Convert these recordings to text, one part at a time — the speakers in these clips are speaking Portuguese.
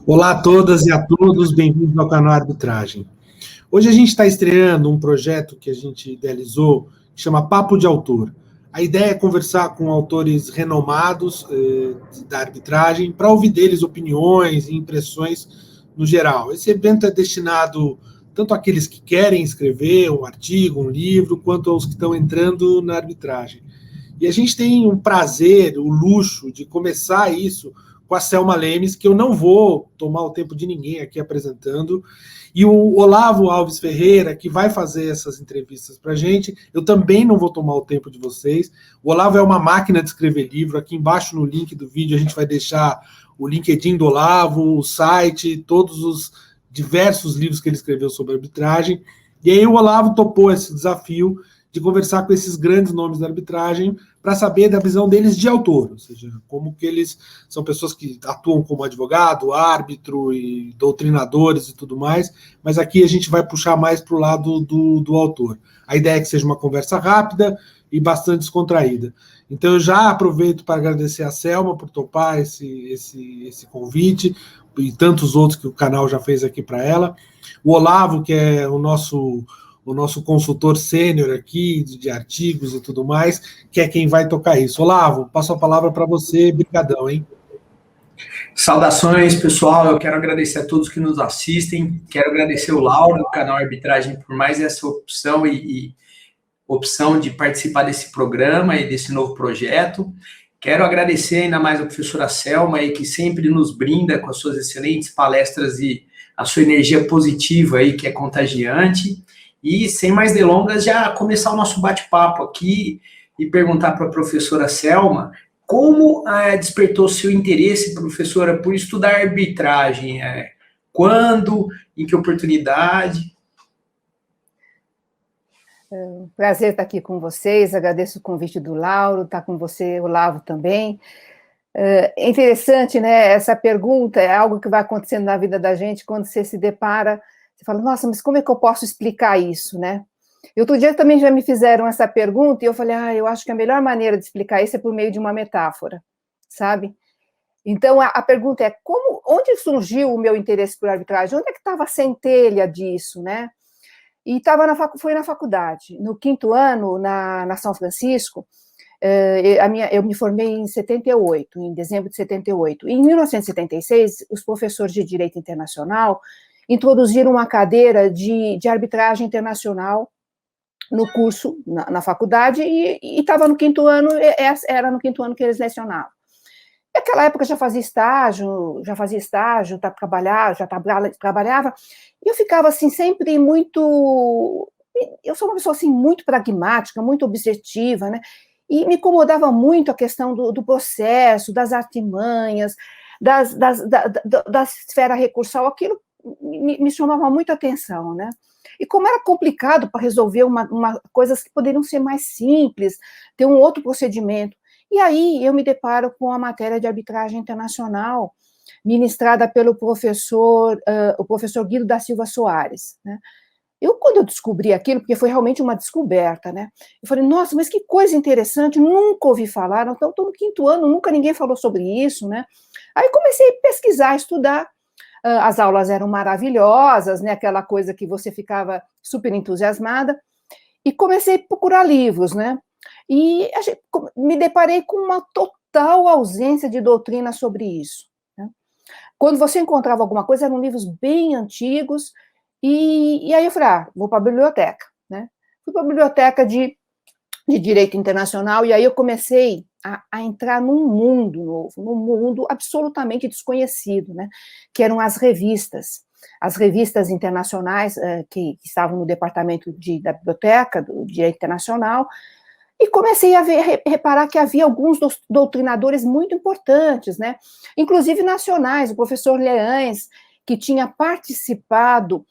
Olá a todas e a todos, bem-vindos ao canal Arbitragem. Hoje a gente está estreando um projeto que a gente idealizou, que chama Papo de Autor. A ideia é conversar com autores renomados da arbitragem, para ouvir deles opiniões e impressões no geral. Esse evento é destinado tanto àqueles que querem escrever um artigo, um livro, quanto aos que estão entrando na arbitragem. E a gente tem um prazer, o luxo de começar isso com a Selma Lemes, que eu não vou tomar o tempo de ninguém aqui apresentando, e o Olavo Alves Ferreira, que vai fazer essas entrevistas para a gente. Eu também não vou tomar o tempo de vocês. O Olavo é uma máquina de escrever livro. Aqui embaixo no link do vídeo a gente vai deixar o LinkedIn do Olavo, o site, todos os diversos livros que ele escreveu sobre arbitragem. E aí o Olavo topou esse desafio de conversar com esses grandes nomes da arbitragem para saber da visão deles de autor, ou seja, como que eles são pessoas que atuam como advogado, árbitro e doutrinadores e tudo mais, mas aqui a gente vai puxar mais para o lado do autor. A ideia é que seja uma conversa rápida e bastante descontraída. Então eu já aproveito para agradecer a Selma por topar esse convite e tantos outros que o canal já fez aqui para ela. O Olavo, que é o nosso consultor sênior aqui, de artigos e tudo mais, que é quem vai tocar isso. Olavo, passo a palavra para você, brigadão, hein? Saudações, pessoal, eu quero agradecer a todos que nos assistem, quero agradecer o Lauro, do canal Arbitragem, por mais essa opção e opção de participar desse programa e desse novo projeto. Quero agradecer ainda mais a professora Selma, aí, que sempre nos brinda com as suas excelentes palestras e a sua energia positiva, aí, que é contagiante. E, sem mais delongas, já começar o nosso bate-papo aqui e perguntar para a professora Selma como despertou seu interesse, professora, por estudar arbitragem? Quando? Em que oportunidade? Prazer estar aqui com vocês, agradeço o convite do Lauro, estar com você, Olavo, também. É interessante, né? Essa pergunta é algo que vai acontecendo na vida da gente quando você se depara. Você fala, nossa, mas como é que eu posso explicar isso, né? E outro dia também já me fizeram essa pergunta e eu falei, eu acho que a melhor maneira de explicar isso é por meio de uma metáfora, sabe? Então, a pergunta é, onde surgiu o meu interesse por arbitragem? Onde é que estava a centelha disso, né? E foi na faculdade, no 5º ano, na São Francisco. Eu me formei em 78, em dezembro de 78. E em 1976, os professores de Direito Internacional introduziram uma cadeira de arbitragem internacional no curso, na faculdade, e estava no 5º ano, era no 5º ano que eles lecionavam. Naquela época já fazia estágio, trabalhava, e eu ficava assim, sempre muito... Eu sou uma pessoa assim, muito pragmática, muito objetiva, né? E me incomodava muito a questão do processo, das artimanhas, da esfera recursal, aquilo me chamava muita atenção, né? E como era complicado para resolver coisas que poderiam ser mais simples, ter um outro procedimento. E aí eu me deparo com a matéria de arbitragem internacional, ministrada pelo professor Guido da Silva Soares, né? Quando eu descobri aquilo, porque foi realmente uma descoberta, né? Eu falei, nossa, mas que coisa interessante, nunca ouvi falar, então estou no 5º ano, nunca ninguém falou sobre isso, né? Aí comecei a pesquisar, estudar, as aulas eram maravilhosas, né? Aquela coisa que você ficava super entusiasmada, e comecei a procurar livros, né? E me deparei com uma total ausência de doutrina sobre isso, né? Quando você encontrava alguma coisa, eram livros bem antigos, e aí eu falei, vou para a biblioteca, né? Fui para a biblioteca de Direito Internacional, e aí eu comecei a entrar num mundo novo, num mundo absolutamente desconhecido, né? Que eram as revistas internacionais que estavam no departamento da biblioteca, do Direito Internacional, e comecei a reparar que havia alguns doutrinadores muito importantes, né? Inclusive nacionais, o professor Leães, que tinha participado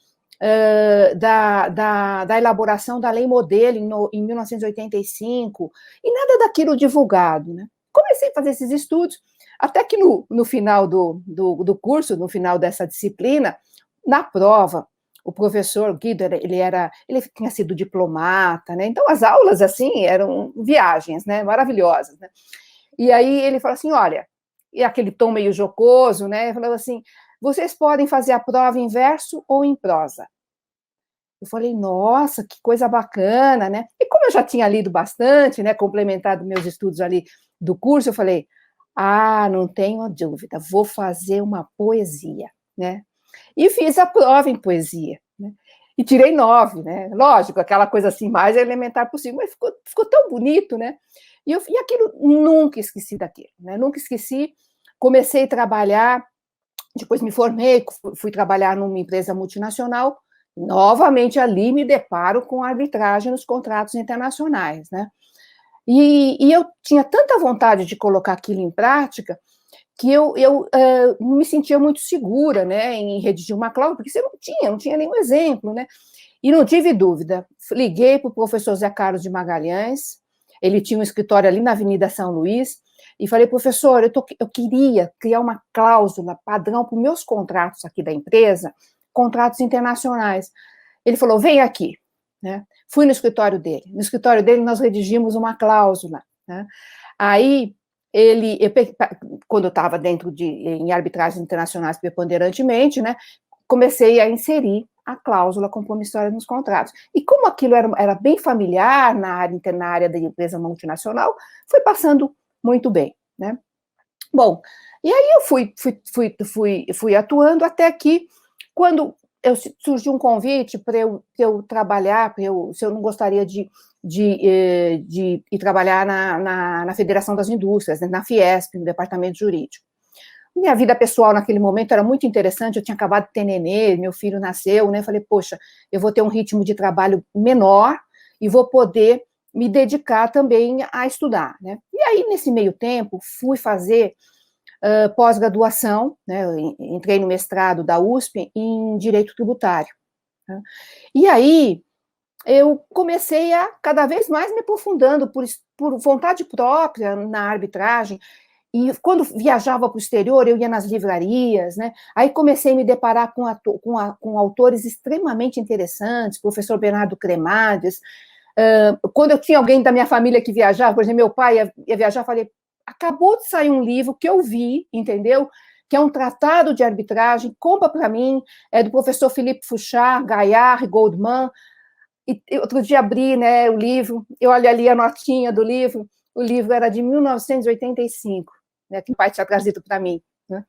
da elaboração da Lei Modelo em 1985, e nada daquilo divulgado, né? Comecei a fazer esses estudos, até que no final do curso, no final dessa disciplina, na prova, o professor Guido, ele tinha sido diplomata, né? Então as aulas, assim, eram viagens, né? Maravilhosas, né? E aí ele falou assim, olha, e aquele tom meio jocoso, né? Ele falou assim, vocês podem fazer a prova em verso ou em prosa. Eu falei, nossa, que coisa bacana, né? E como eu já tinha lido bastante, né, complementado meus estudos ali do curso, eu falei, não tenho dúvida, vou fazer uma poesia, né? E fiz a prova em poesia, né? E tirei 9, né? Lógico, aquela coisa assim mais elementar possível, mas ficou tão bonito, né? E aquilo, nunca esqueci daquilo, né? Nunca esqueci. Comecei a trabalhar, depois me formei, fui trabalhar numa empresa multinacional, novamente ali me deparo com a arbitragem nos contratos internacionais, né? E eu tinha tanta vontade de colocar aquilo em prática que eu me sentia muito segura, né, em redigir uma cláusula, porque você não tinha nenhum exemplo, né? E não tive dúvida. Liguei para o professor Zé Carlos de Magalhães, ele tinha um escritório ali na Avenida São Luís, e falei, professor, eu queria criar uma cláusula padrão para os meus contratos aqui da empresa, contratos internacionais. Ele falou, vem aqui, né? Fui no escritório dele. No escritório dele nós redigimos uma cláusula, né? Aí quando eu estava em arbitragens internacionais preponderantemente, né, comecei a inserir a cláusula compromissória nos contratos. E como aquilo era bem familiar na área da empresa multinacional, foi passando muito bem, né? Bom, e aí eu fui atuando até que, quando surgiu um convite para eu trabalhar, se eu não gostaria de ir trabalhar na Federação das Indústrias, né, na Fiesp, no departamento jurídico. Minha vida pessoal naquele momento era muito interessante, eu tinha acabado de ter nenê, meu filho nasceu, né? Falei, poxa, eu vou ter um ritmo de trabalho menor e vou poder me dedicar também a estudar, né? E aí, nesse meio tempo, fui fazer pós-graduação, né? Eu entrei no mestrado da USP em Direito Tributário, né? E aí, eu comecei a cada vez mais me aprofundando por vontade própria na arbitragem. E quando viajava para o exterior, eu ia nas livrarias, né? Aí comecei a me deparar com autores extremamente interessantes, professor Bernardo Cremades. Quando eu tinha alguém da minha família que viajava, por exemplo, meu pai ia viajar, falei, acabou de sair um livro que eu vi, entendeu? Que é um tratado de arbitragem, compra para mim, é do professor Philippe Fouchard, Gaillard, Goldman. E outro dia abri, né, o livro, eu olhei ali a notinha do livro, o livro era de 1985, né, que o pai tinha trazido para mim, né?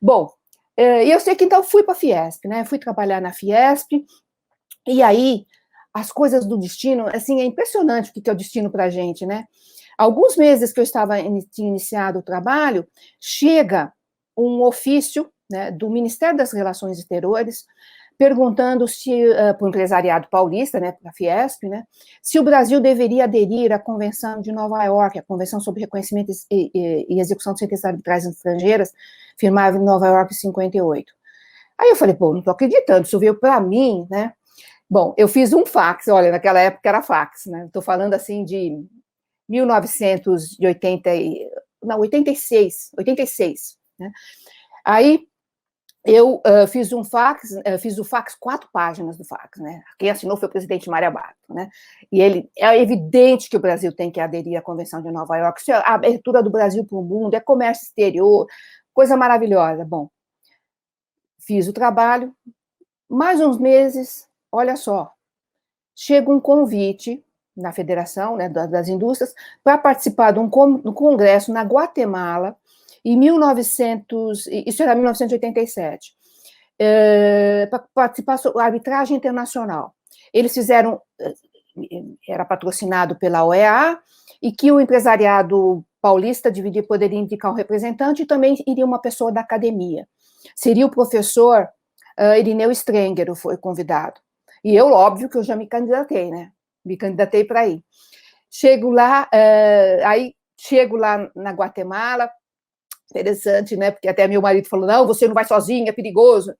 Bom, e eu sei que então fui para a Fiesp, né, fui trabalhar na Fiesp, e aí as coisas do destino, assim, é impressionante o que é o destino para a gente, né? Alguns meses que eu tinha iniciado o trabalho, chega um ofício, né, do Ministério das Relações Exteriores, perguntando se, para o empresariado paulista, né, para a Fiesp, né, se o Brasil deveria aderir à Convenção de Nova York, a Convenção sobre Reconhecimento e Execução de Sentenças Arbitrais Estrangeiras, firmada em Nova York em 58. Aí eu falei, pô, não estou acreditando, isso veio para mim, né? Bom, eu fiz um fax, olha, naquela época era fax, né? Estou falando assim de 1980, não, 86, né? Aí eu fiz o fax, 4 páginas do fax, né? Quem assinou foi o presidente Mário Abato, né? E é evidente que o Brasil tem que aderir à Convenção de Nova York, isso é a abertura do Brasil para o mundo, é comércio exterior, coisa maravilhosa. Bom, fiz o trabalho, mais uns meses, olha só, chega um convite na Federação, né, das Indústrias para participar de um congresso na Guatemala, em 1987, para participar da arbitragem internacional. Eles fizeram, era patrocinado pela OEA, e que o empresariado paulista poderia indicar um representante, e também iria uma pessoa da academia. Seria o professor Irineu Strenger, foi convidado. E eu, óbvio, que eu já me candidatei, né? Me candidatei para ir. Chego lá na Guatemala, interessante, né? Porque até meu marido falou, não, você não vai sozinho, é perigoso.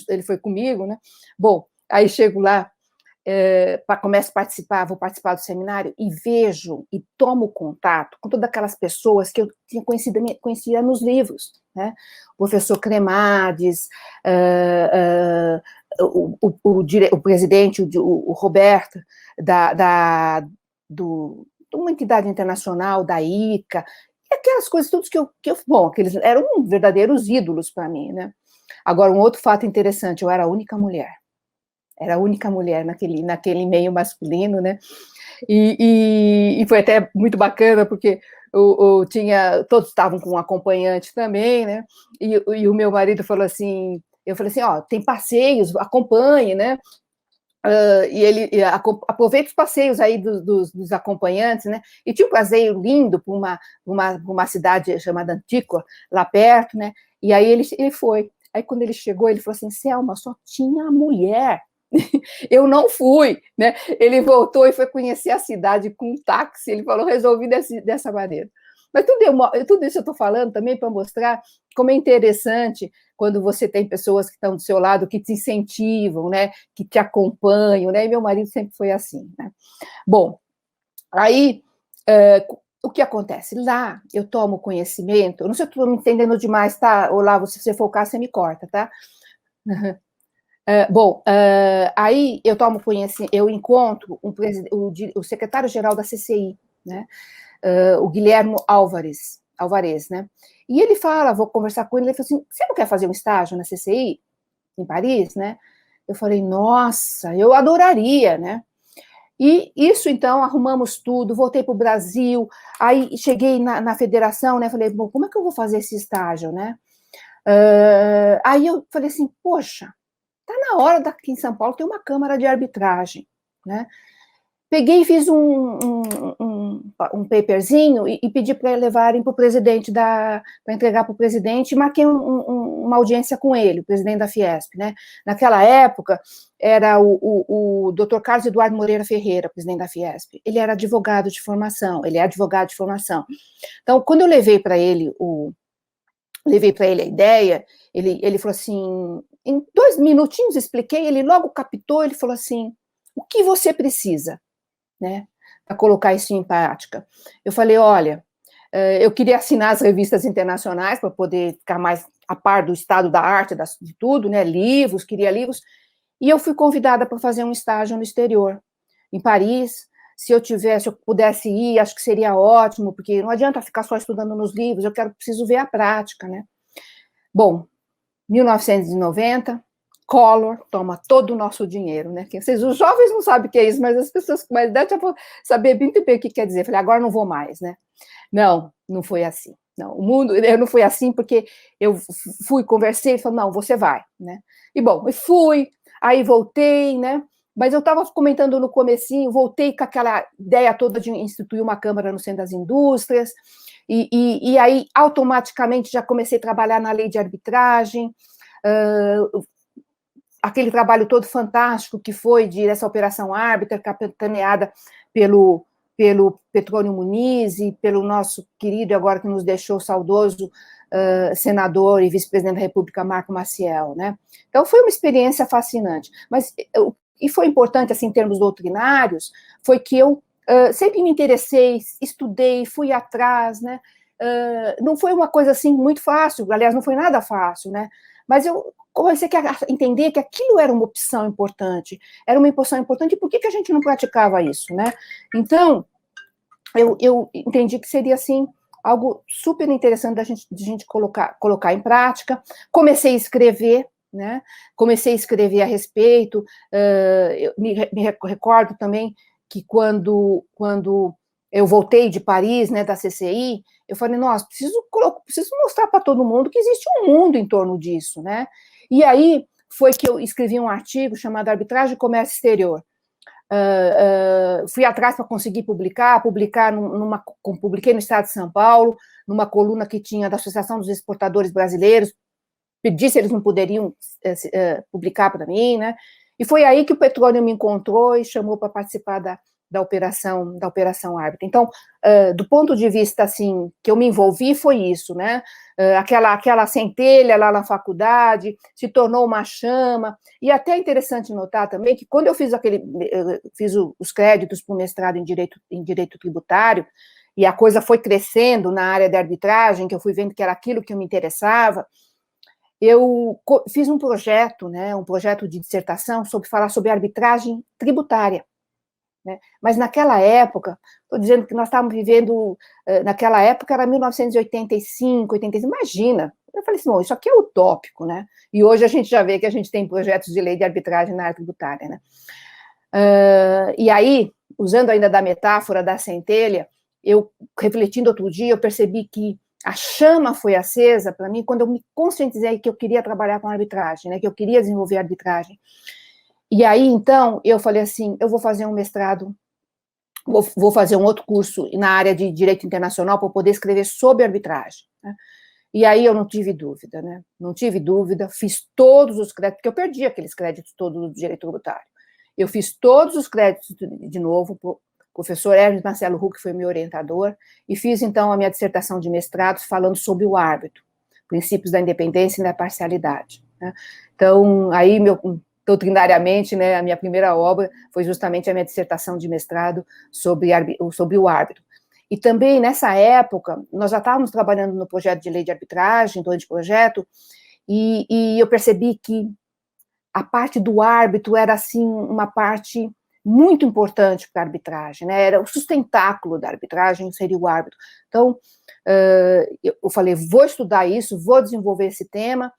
Ele foi comigo, né? Bom, aí chego lá, começo a participar, vou participar do seminário e vejo e tomo contato com todas aquelas pessoas que eu tinha conhecia nos livros, né? O professor Cremades, o presidente, o Roberto, de uma entidade internacional, da ICA, e aquelas coisas todas bom, aqueles eram verdadeiros ídolos para mim, né? Agora, um outro fato interessante, eu era a única mulher. Era a única mulher naquele meio masculino, né? E foi até muito bacana, porque todos estavam com um acompanhante também, né? E o meu marido falou assim, eu falei assim, ó, tem passeios, acompanhe, né? Aproveita os passeios aí dos acompanhantes, né? E tinha um passeio lindo para uma cidade chamada Antíqua, lá perto, né? E aí ele foi. Aí quando ele chegou, ele falou assim, Selma, só tinha mulher. Eu não fui, né? Ele voltou e foi conhecer a cidade com um táxi. Ele falou, resolvi dessa maneira. Mas tudo isso eu estou falando também para mostrar como é interessante quando você tem pessoas que estão do seu lado, que te incentivam, né? Que te acompanham, né? E meu marido sempre foi assim, né? Bom, aí o que acontece? Lá eu tomo conhecimento, eu não sei se estou me entendendo demais, tá? Olá, se você focar, você me corta, tá? Aí eu tomo conhecimento, eu encontro o secretário-geral da CCI, né? O Guilherme Álvares, né? E ele fala, vou conversar com ele, ele fala assim, você não quer fazer um estágio na CCI, em Paris, né? Eu falei, nossa, eu adoraria, né? E isso, então, arrumamos tudo, voltei para o Brasil, aí cheguei na federação, né? Falei, bom, como é que eu vou fazer esse estágio, né? Aí eu falei assim, poxa, tá na hora daqui em São Paulo ter uma câmara de arbitragem, né? Peguei e fiz um paperzinho e pedi para levarem para o presidente para entregar para o presidente, e marquei uma audiência com ele, o presidente da Fiesp, né? Naquela época era o Dr. Carlos Eduardo Moreira Ferreira, presidente da Fiesp. Ele era advogado de formação, ele é advogado de formação. Então, quando eu levei para ele a ideia, ele falou assim, em 2 minutinhos expliquei, ele logo captou, ele falou assim, o que você precisa, né, para colocar isso em prática? Eu falei, olha, eu queria assinar as revistas internacionais para poder ficar mais a par do estado da arte, de tudo, né, queria livros, e eu fui convidada para fazer um estágio no exterior, em Paris. Se eu pudesse ir, acho que seria ótimo, porque não adianta ficar só estudando nos livros, preciso ver a prática, né? Bom, 1990, Collor toma todo o nosso dinheiro, né? Os jovens não sabem o que é isso, mas as pessoas com mais idade já vão saber muito bem o que quer dizer. Eu falei, agora não vou mais, né? Não foi assim. Não, eu não foi assim porque eu conversei e falei, não, você vai, né? E bom, eu fui, aí voltei, né? Mas eu estava comentando no comecinho, voltei com aquela ideia toda de instituir uma Câmara no Centro das Indústrias, e aí automaticamente já comecei a trabalhar na lei de arbitragem, aquele trabalho todo fantástico que foi dessa Operação Árbitra, capitaneada pelo Petrônio Muniz e pelo nosso querido, agora que nos deixou, saudoso senador e vice-presidente da República, Marco Maciel, né? Então, foi uma experiência fascinante. E foi importante, assim, em termos doutrinários, foi que eu sempre me interessei, estudei, fui atrás, né? Não foi uma coisa, assim, muito fácil, aliás, não foi nada fácil, né? Mas eu comecei a entender que aquilo era uma opção importante, e por que a gente não praticava isso, né? Então, eu entendi que seria, assim, algo super interessante de gente colocar em prática. Comecei a escrever, né? Comecei a escrever a respeito. Eu me recordo também que quando eu voltei de Paris, né, da CCI, eu falei, nossa, preciso mostrar para todo mundo que existe um mundo em torno disso, né? E aí foi que eu escrevi um artigo chamado Arbitragem e Comércio Exterior. Fui atrás para conseguir publiquei no Estado de São Paulo, numa coluna que tinha da Associação dos Exportadores Brasileiros, pedi se eles não poderiam publicar para mim, né? E foi aí que o Petrônio me encontrou e chamou para participar da operação Árbitra. Então, do ponto de vista, assim, que eu me envolvi, foi isso, né? Aquela centelha lá na faculdade se tornou uma chama. E até é interessante notar também que quando eu fiz os créditos para o mestrado em direito tributário, e a coisa foi crescendo na área da arbitragem, que eu fui vendo que era aquilo que me interessava, eu fiz um projeto, né, um projeto de dissertação falar sobre arbitragem tributária. Né? Mas naquela época, estou dizendo que nós estávamos vivendo, naquela época era 1985, 85, imagina, Eu falei assim, bom, isso aqui é utópico, né? E hoje a gente já vê que a gente tem projetos de lei de arbitragem na área tributária, né? E aí, usando ainda da metáfora da centelha, eu, refletindo outro dia, eu percebi que a chama foi acesa para mim quando eu me conscientizei que eu queria trabalhar com arbitragem, né? Que eu queria desenvolver arbitragem. E aí, então, eu falei assim, eu vou fazer um mestrado, vou fazer um outro curso na área de direito internacional para poder escrever sobre arbitragem, né? E aí eu não tive dúvida, né? Não tive dúvida, fiz todos os créditos, porque eu perdi aqueles créditos todos do direito tributário. Eu fiz todos os créditos de novo, o professor Hermes Marcelo Huck foi meu orientador, e fiz, então, a minha dissertação de mestrado falando sobre o árbitro, princípios da independência e da parcialidade, né? Então, aí, doutrinariamente, né, a minha primeira obra foi justamente a minha dissertação de mestrado sobre o árbitro. E também, nessa época, nós já estávamos trabalhando no projeto de lei de arbitragem, do anteprojeto, e eu percebi que a parte do árbitro era, assim, uma parte muito importante para a arbitragem, né? Era o sustentáculo da arbitragem, seria o árbitro. Então, eu falei, vou estudar isso, vou desenvolver esse tema,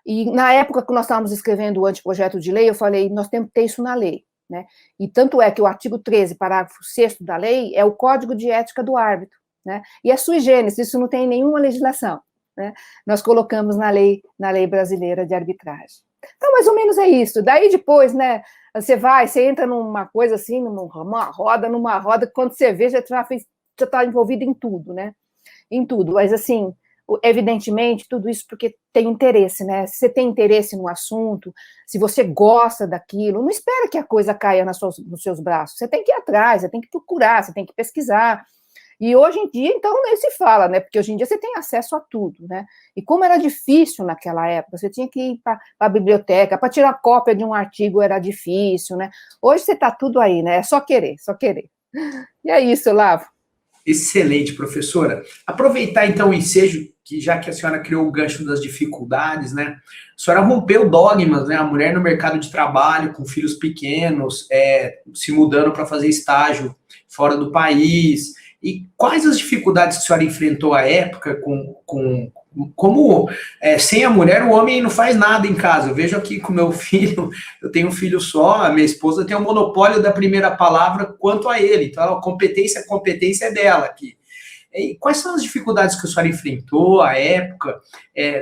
e na época que nós estávamos escrevendo o anteprojeto de lei, eu falei, nós temos que ter isso na lei, né? E tanto é que o artigo 13, parágrafo 6º da lei, é o Código de Ética do Árbitro, né? E é sui generis, isso não tem nenhuma legislação, né? Nós colocamos na lei brasileira de arbitragem. Então, mais ou menos é isso. Daí depois, né, você entra numa coisa assim, numa roda, quando você vê, já está envolvido em tudo, né? Em tudo, mas assim, evidentemente, tudo isso porque tem interesse, né? Se você tem interesse no assunto, se você gosta daquilo, não espera que a coisa caia nos seus braços, você tem que ir atrás, você tem que procurar, você tem que pesquisar. E hoje em dia, então, nem se fala, né? Porque hoje em dia você tem acesso a tudo, né? E como era difícil naquela época, você tinha que ir para a biblioteca, para tirar cópia de um artigo era difícil, né? Hoje você está tudo aí, né? É só querer, só querer. E é isso, Lavo. Excelente, professora. Aproveitar, então, o ensejo, que já que a senhora criou o gancho das dificuldades, né? A senhora rompeu dogmas, né? A mulher no mercado de trabalho, com filhos pequenos, se mudando para fazer estágio fora do país. E quais as dificuldades que a senhora enfrentou à época como sem a mulher o homem não faz nada em casa? Eu vejo aqui com meu filho, eu tenho um filho só, a minha esposa tem o monopólio da primeira palavra quanto a ele, então a competência é dela aqui. E quais são as dificuldades que a senhora enfrentou à época,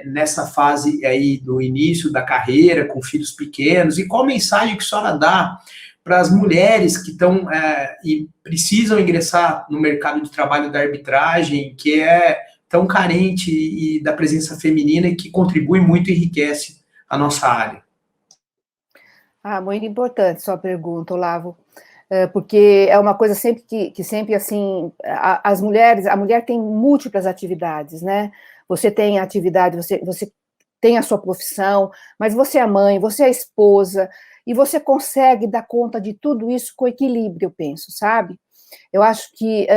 nessa fase aí do início da carreira, com filhos pequenos, e qual mensagem que a senhora dá para as mulheres que estão e precisam ingressar no mercado de trabalho da arbitragem, que é tão carente e da presença feminina e que contribui muito e enriquece a nossa área? Muito importante sua pergunta, Olavo, porque é uma coisa sempre que sempre, assim, a mulher tem múltiplas atividades, né? Você tem a atividade, você tem a sua profissão, mas você é mãe, você é esposa, e você consegue dar conta de tudo isso com equilíbrio, eu penso, sabe? Eu acho que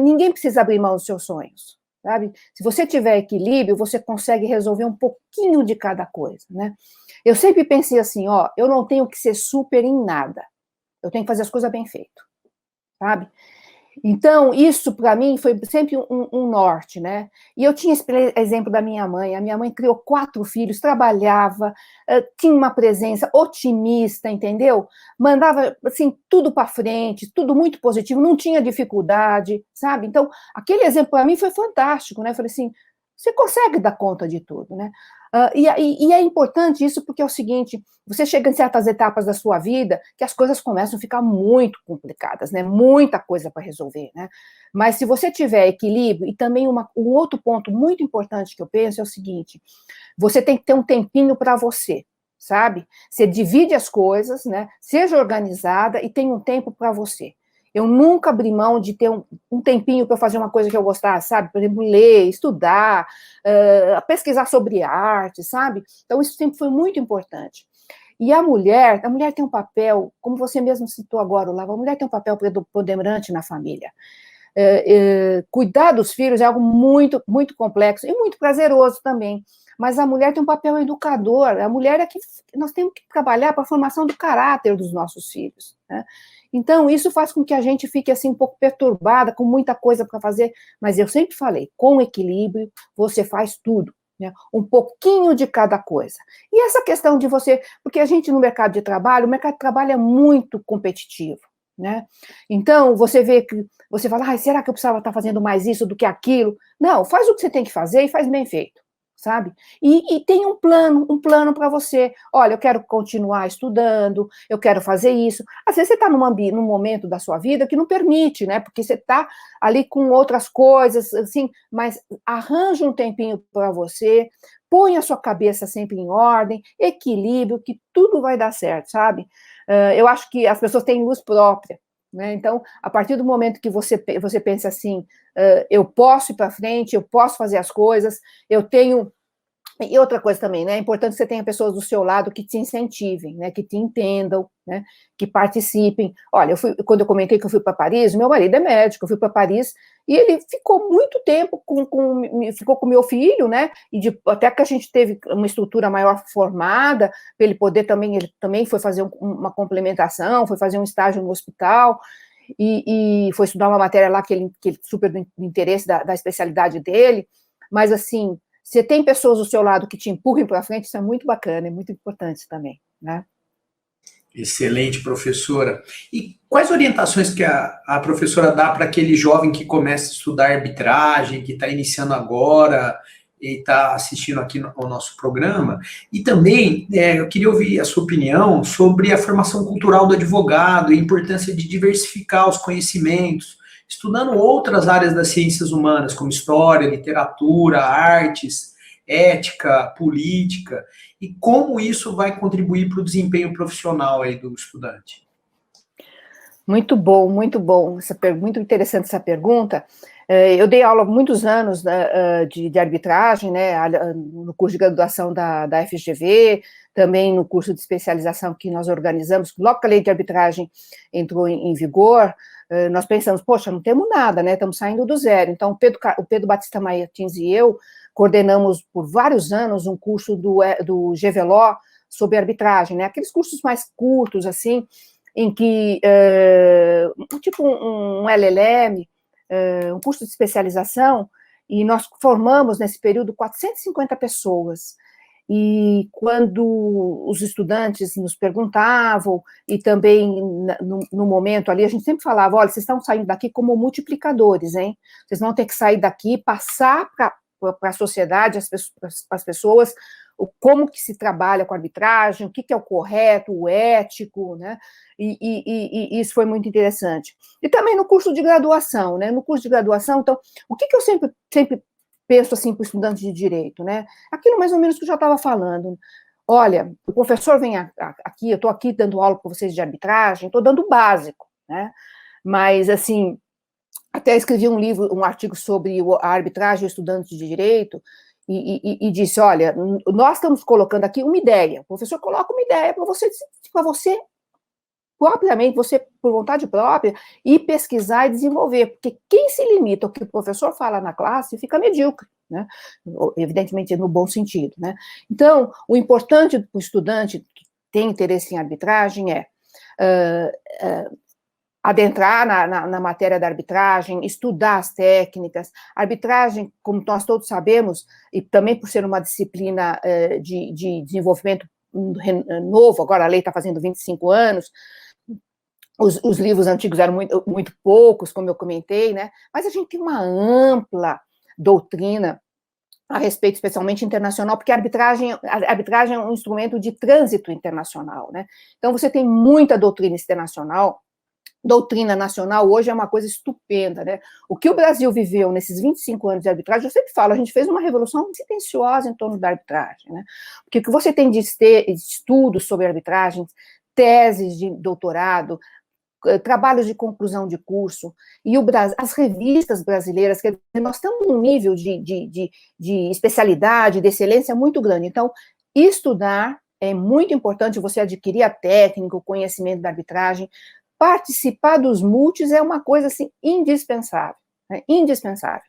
ninguém precisa abrir mão dos seus sonhos, sabe? Se você tiver equilíbrio, você consegue resolver um pouquinho de cada coisa, né? Eu sempre pensei assim, eu não tenho que ser super em nada, eu tenho que fazer as coisas bem feito, sabe? Então, isso para mim foi sempre um norte, né? E eu tinha esse exemplo da minha mãe. A minha mãe criou 4 filhos, trabalhava, tinha uma presença otimista, entendeu? Mandava, assim, tudo para frente, tudo muito positivo, não tinha dificuldade, sabe? Então, aquele exemplo para mim foi fantástico, né? Eu falei assim, você consegue dar conta de tudo, né? E é importante isso porque é o seguinte, você chega em certas etapas da sua vida que as coisas começam a ficar muito complicadas, né? Muita coisa para resolver, né? Mas se você tiver equilíbrio, e também um outro ponto muito importante que eu penso é o seguinte, você tem que ter um tempinho para você, sabe? Você divide as coisas, né? Seja organizada e tenha um tempo para você. Eu nunca abri mão de ter um tempinho para fazer uma coisa que eu gostasse, sabe? Por exemplo, ler, estudar, pesquisar sobre arte, sabe? Então, isso sempre foi muito importante. E a mulher tem um papel, como você mesmo citou agora, Olavo, a mulher tem um papel predominante na família. Cuidar dos filhos é algo muito, muito complexo e muito prazeroso também. Mas a mulher tem um papel educador, a mulher é que nós temos que trabalhar para a formação do caráter dos nossos filhos, né? Então, isso faz com que a gente fique assim um pouco perturbada, com muita coisa para fazer, mas eu sempre falei, com equilíbrio, você faz tudo, né? Um pouquinho de cada coisa. E essa questão de você, porque a gente no mercado de trabalho, o mercado de trabalho é muito competitivo, né? Então, você vê que, você fala, será que eu precisava estar fazendo mais isso do que aquilo? Não, faz o que você tem que fazer e faz bem feito, sabe? E tem um plano para você. Olha, eu quero continuar estudando, eu quero fazer isso. Às vezes você está num momento da sua vida que não permite, né? Porque você está ali com outras coisas, assim, mas arranja um tempinho para você, põe a sua cabeça sempre em ordem, equilíbrio, que tudo vai dar certo, sabe? Eu acho que as pessoas têm luz própria, né? Então, a partir do momento que você pensa assim, eu posso ir para frente, eu posso fazer as coisas, eu tenho... E outra coisa também, né? É importante que você tenha pessoas do seu lado que te incentivem, né? Que te entendam, né? Que participem. Olha, quando eu comentei que eu fui para Paris, meu marido é médico, eu fui para Paris e ele ficou muito tempo ficou com meu filho, né? Até que a gente teve uma estrutura maior formada, para ele poder também, ele também foi fazer uma complementação, foi fazer um estágio no hospital e foi estudar uma matéria lá que ele super do interesse da especialidade dele, mas assim, você tem pessoas do seu lado que te empurrem para frente, isso é muito bacana, é muito importante também, né? Excelente, professora. E quais orientações que a professora dá para aquele jovem que começa a estudar arbitragem, que está iniciando agora e está assistindo aqui ao nosso programa? E também, eu queria ouvir a sua opinião sobre a formação cultural do advogado e a importância de diversificar os conhecimentos, estudando outras áreas das ciências humanas, como história, literatura, artes, ética, política, e como isso vai contribuir para o desempenho profissional aí do estudante. Muito bom, muito bom. Muito interessante essa pergunta. Eu dei aula há muitos anos de arbitragem, né, no curso de graduação da FGV, também no curso de especialização que nós organizamos, logo que a lei de arbitragem entrou em vigor, nós pensamos, poxa, não temos nada, né, estamos saindo do zero. Então, o Pedro Batista Martins e eu coordenamos por vários anos um curso do GVLO sobre arbitragem, né, aqueles cursos mais curtos, assim, em que, tipo um LLM, um curso de especialização, e nós formamos nesse período 450 pessoas. E quando os estudantes nos perguntavam, e também no momento ali, a gente sempre falava, olha, vocês estão saindo daqui como multiplicadores, hein? Vocês vão ter que sair daqui, passar para a sociedade, as pessoas, como que se trabalha com arbitragem, o que é o correto, o ético, né? E isso foi muito interessante. E também no curso de graduação, né? No curso de graduação, então, o que eu sempre penso assim para o estudante de direito, né? Aquilo mais ou menos que eu já estava falando. Olha, o professor vem aqui, eu estou aqui dando aula para vocês de arbitragem, estou dando o básico, né? Mas, assim, até escrevi um artigo sobre a arbitragem e estudantes de direito, e disse, olha, nós estamos colocando aqui uma ideia, o professor coloca uma ideia para você propriamente, você, por vontade própria, ir pesquisar e desenvolver, porque quem se limita ao que o professor fala na classe fica medíocre, né? Evidentemente no bom sentido, né? Então, o importante para o estudante que tem interesse em arbitragem é adentrar na matéria da arbitragem, estudar as técnicas. A arbitragem, como nós todos sabemos, e também por ser uma disciplina de desenvolvimento novo, agora a lei está fazendo 25 anos, os livros antigos eram muito, muito poucos, como eu comentei, né? Mas a gente tem uma ampla doutrina a respeito, especialmente internacional, porque a arbitragem é um instrumento de trânsito internacional, né? Então, você tem muita doutrina internacional. Doutrina nacional hoje é uma coisa estupenda, né? O que o Brasil viveu nesses 25 anos de arbitragem, eu sempre falo, a gente fez uma revolução silenciosa em torno da arbitragem, né? Porque o que você tem de estudos sobre arbitragem, teses de doutorado, trabalhos de conclusão de curso, e as revistas brasileiras, quer dizer, nós estamos num nível de especialidade, de excelência muito grande. Então, estudar é muito importante, você adquirir a técnica, o conhecimento da arbitragem. Participar dos multis é uma coisa, assim, indispensável, né? Indispensável.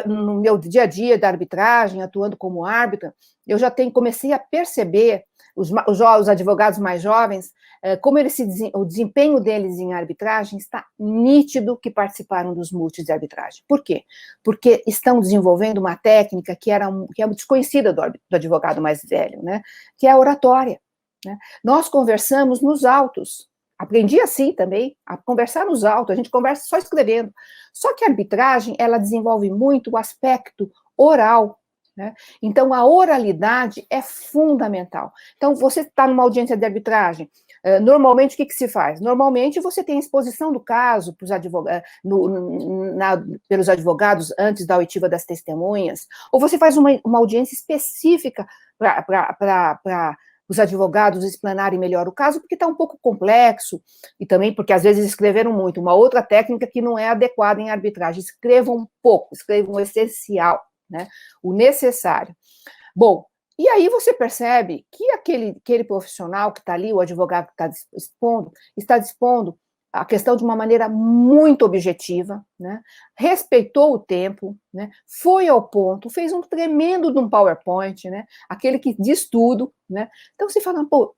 No meu dia a dia da arbitragem, atuando como árbitra, eu já comecei a perceber os advogados mais jovens, como o desempenho deles em arbitragem está nítido que participaram dos multis de arbitragem. Por quê? Porque estão desenvolvendo uma técnica que é desconhecida do advogado mais velho, né? Que é a oratória. Né? Nós conversamos nos autos. Aprendi assim também, a conversar nos autos, a gente conversa só escrevendo. Só que a arbitragem, ela desenvolve muito o aspecto oral, né? Então, a oralidade é fundamental. Então, você está numa audiência de arbitragem, normalmente, o que se faz? Normalmente, você tem a exposição do caso pelos advogados antes da oitiva das testemunhas, ou você faz uma audiência específica para os advogados explanarem melhor o caso, porque está um pouco complexo, e também porque às vezes escreveram muito. Uma outra técnica que não é adequada em arbitragem, escrevam pouco, escrevam o essencial, né? O necessário. Bom, e aí você percebe que aquele profissional que está ali, o advogado que está dispondo a questão de uma maneira muito objetiva, né? Respeitou o tempo, né? Foi ao ponto, fez um tremendo de um PowerPoint, né? Aquele que diz tudo, né? Então você fala, pô,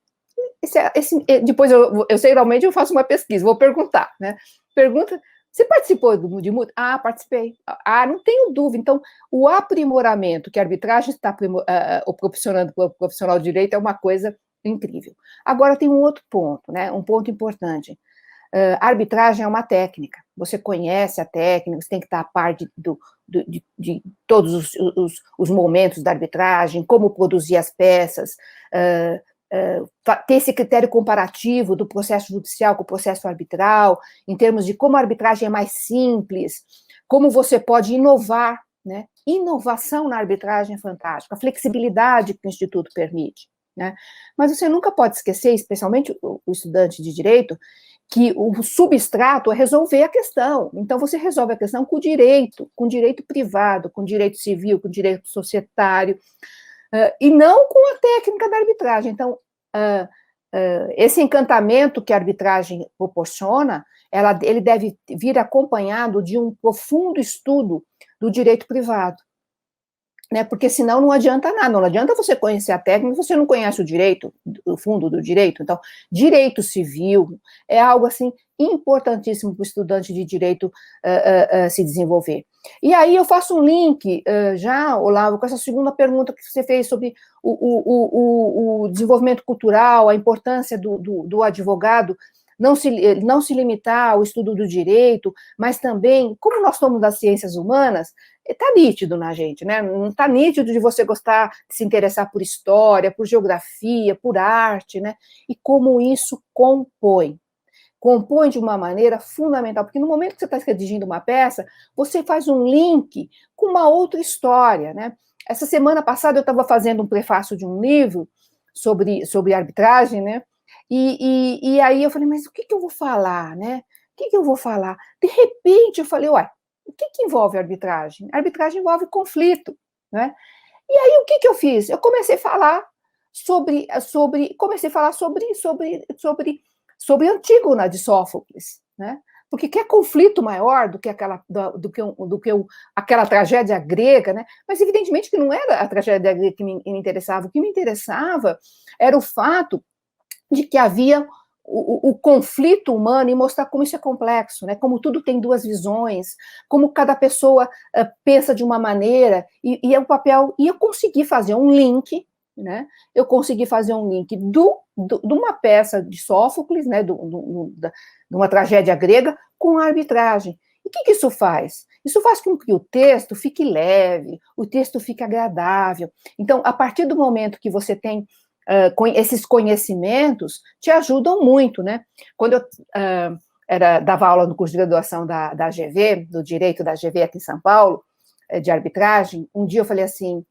depois eu geralmente eu faço uma pesquisa, vou perguntar, né? Pergunta, você participou de multa? Ah, participei. Ah, não tenho dúvida. Então, o aprimoramento que a arbitragem está proporcionando para o profissional de direito é uma coisa incrível. Agora tem um outro ponto, né? Um ponto importante. A arbitragem é uma técnica. Você conhece a técnica, você tem que estar a par de todos os momentos da arbitragem, como produzir as peças, ter esse critério comparativo do processo judicial com o processo arbitral, em termos de como a arbitragem é mais simples, como você pode inovar, né? Inovação na arbitragem é fantástica, a flexibilidade que o Instituto permite, né? Mas você nunca pode esquecer, especialmente o estudante de direito, que o substrato é resolver a questão. Então, você resolve a questão com direito privado, com direito civil, com direito societário, e não com a técnica da arbitragem. Então, esse encantamento que a arbitragem proporciona, ele deve vir acompanhado de um profundo estudo do direito privado, né? Porque senão não adianta nada, não adianta você conhecer a técnica, você não conhece o direito, o fundo do direito. Então, direito civil é algo, assim, importantíssimo para o estudante de direito se desenvolver. E aí eu faço um link, Olavo, com essa segunda pergunta que você fez sobre o desenvolvimento cultural, a importância do advogado não se limitar ao estudo do direito, mas também, como nós somos das ciências humanas, está nítido na gente, né? Não está nítido de você gostar, de se interessar por história, por geografia, por arte, né? E como isso compõe de uma maneira fundamental, porque no momento que você está redigindo uma peça, você faz um link com uma outra história, né? Essa semana passada eu estava fazendo um prefácio de um livro sobre arbitragem, né? E aí eu falei, mas o que eu vou falar, né? O que eu vou falar? De repente eu falei, ué, o que envolve arbitragem? A arbitragem envolve conflito, né? E aí o que eu fiz? Eu comecei a falar sobre Antígona de Sófocles, né? Porque que é conflito maior do que aquela tragédia grega, né? Mas evidentemente que não era a tragédia grega que me interessava. O que me interessava era o fato de que havia o conflito humano e mostrar como isso é complexo, né? Como tudo tem duas visões, como cada pessoa pensa de uma maneira, e é um papel. E eu consegui fazer um link, né? Eu consegui fazer um link de uma peça de Sófocles, né? De uma tragédia grega, com a arbitragem. E o que isso faz? Isso faz com que o texto fique leve, o texto fique agradável. Então, a partir do momento que você tem esses conhecimentos, te ajudam muito, né? Quando eu dava aula no curso de graduação da GV, do Direito da GV aqui em São Paulo, de arbitragem, um dia eu falei assim,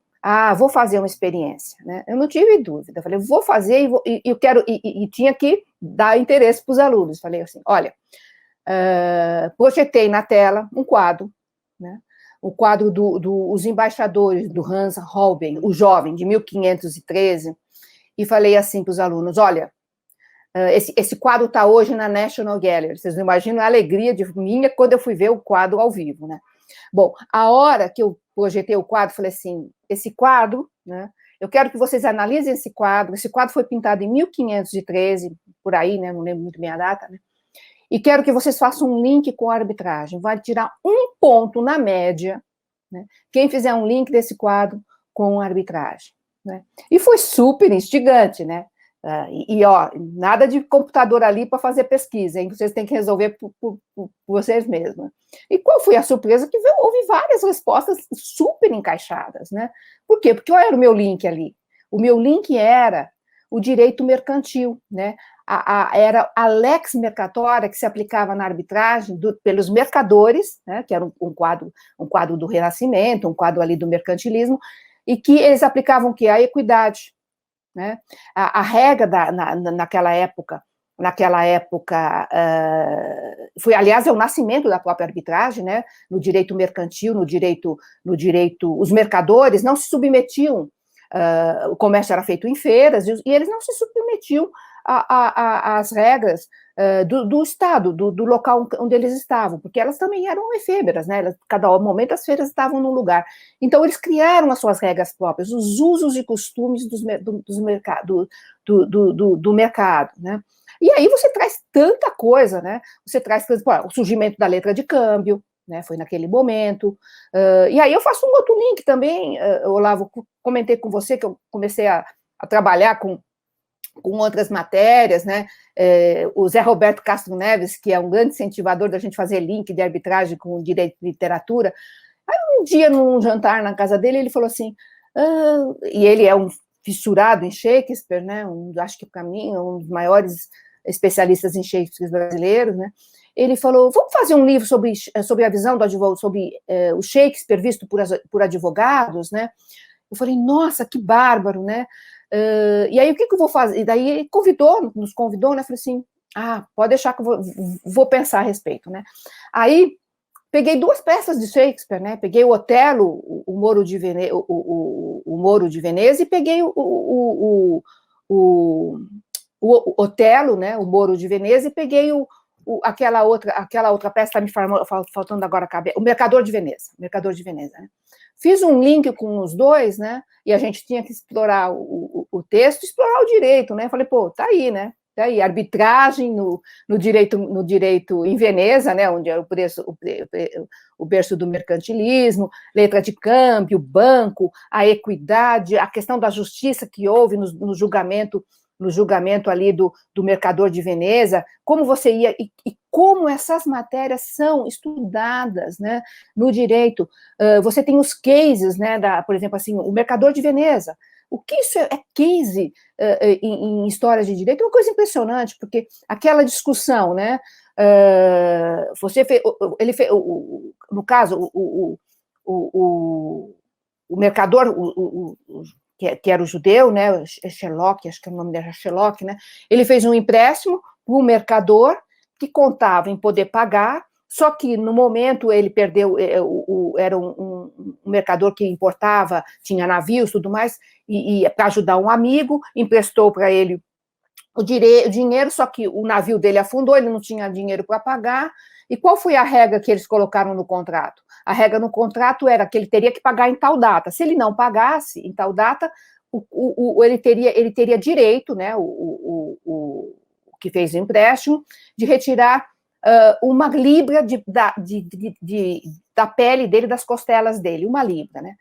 vou fazer uma experiência, né? Eu não tive dúvida, eu falei, vou fazer e tinha que dar interesse para os alunos. Falei assim, olha, projetei na tela um quadro, né? O quadro dos embaixadores do Hans Holbein, o jovem, de 1513, e falei assim para os alunos, olha, esse quadro está hoje na National Gallery, vocês não imaginam a alegria minha quando eu fui ver o quadro ao vivo, né? Bom, a hora que eu projetei o quadro, falei assim, esse quadro, né, eu quero que vocês analisem esse quadro foi pintado em 1513, por aí, né, não lembro muito bem a data, né, e quero que vocês façam um link com a arbitragem, vai tirar 1 ponto na média, né, quem fizer um link desse quadro com a arbitragem, né, e foi super instigante, né, ó, nada de computador ali para fazer pesquisa, hein? Vocês têm que resolver por vocês mesmos. E qual foi a surpresa? Que houve várias respostas super encaixadas, né? Por quê? Porque qual era o meu link ali? O meu link era o direito mercantil, né? Era a lex mercatória que se aplicava na arbitragem pelos mercadores, né? Que era um quadro do Renascimento, um quadro ali do mercantilismo, e que eles aplicavam o quê? A equidade. Né? A regra naquela época, foi, aliás, é o nascimento da própria arbitragem, né? No direito mercantil, no direito, os mercadores não se submetiam, o comércio era feito em feiras, e eles não se submetiam às regras do Estado, do local onde eles estavam, porque elas também eram efêmeras, né? Cada momento as feiras estavam num lugar. Então, eles criaram as suas regras próprias, os usos e costumes do mercado, né? E aí você traz tanta coisa, né? Você traz, por exemplo, o surgimento da letra de câmbio, né? Foi naquele momento. E aí eu faço um outro link também, Olavo, comentei com você que eu comecei a trabalhar com outras matérias, né? O Zé Roberto Castro Neves, que é um grande incentivador da gente fazer link de arbitragem com direito de literatura. Aí um dia, num jantar na casa dele, ele falou assim, e ele é um fissurado em Shakespeare, né? Acho que para mim é um dos maiores especialistas em Shakespeare brasileiros, né? Ele falou, vamos fazer um livro sobre a visão do advogado, sobre o Shakespeare visto por advogados, né? Eu falei, nossa, que bárbaro, né? E aí, o que eu vou fazer? E daí ele nos convidou, né? Eu falei assim, pode deixar que eu vou pensar a respeito, né? Aí, peguei 2 peças de Shakespeare, né? Peguei o Otelo, o Moro de Veneza, o Moro de Veneza, e peguei o Otelo, né? O Moro de Veneza, e peguei aquela outra peça, está me faltando agora a cabeça, o Mercador de Veneza, né? Fiz um link com os dois, né? E a gente tinha que explorar o texto, explorar o direito, né? Falei, pô, tá aí, né? Tá aí, arbitragem no direito em Veneza, né? Onde era o berço do mercantilismo, letra de câmbio, banco, a equidade, a questão da justiça que houve no julgamento ali do Mercador de Veneza, como você ia, e como essas matérias são estudadas, né, no direito. Você tem os cases, né, por exemplo, assim, o Mercador de Veneza. O que isso é case em histórias de direito? É uma coisa impressionante, porque aquela discussão, né, ele fez, no caso, o mercador, que era o judeu, né, Sherlock, acho que o nome dele era Sherlock, né, ele fez um empréstimo para o mercador que contava em poder pagar, só que no momento ele perdeu, era um mercador que importava, tinha navios e tudo mais, e para ajudar um amigo, emprestou para ele o dinheiro, só que o navio dele afundou, ele não tinha dinheiro para pagar. E qual foi a regra que eles colocaram no contrato? A regra no contrato era que ele teria que pagar em tal data. Se ele não pagasse em tal data, ele teria direito, né, o que fez o empréstimo, de retirar uma libra da pele dele, das costelas dele, uma libra, né?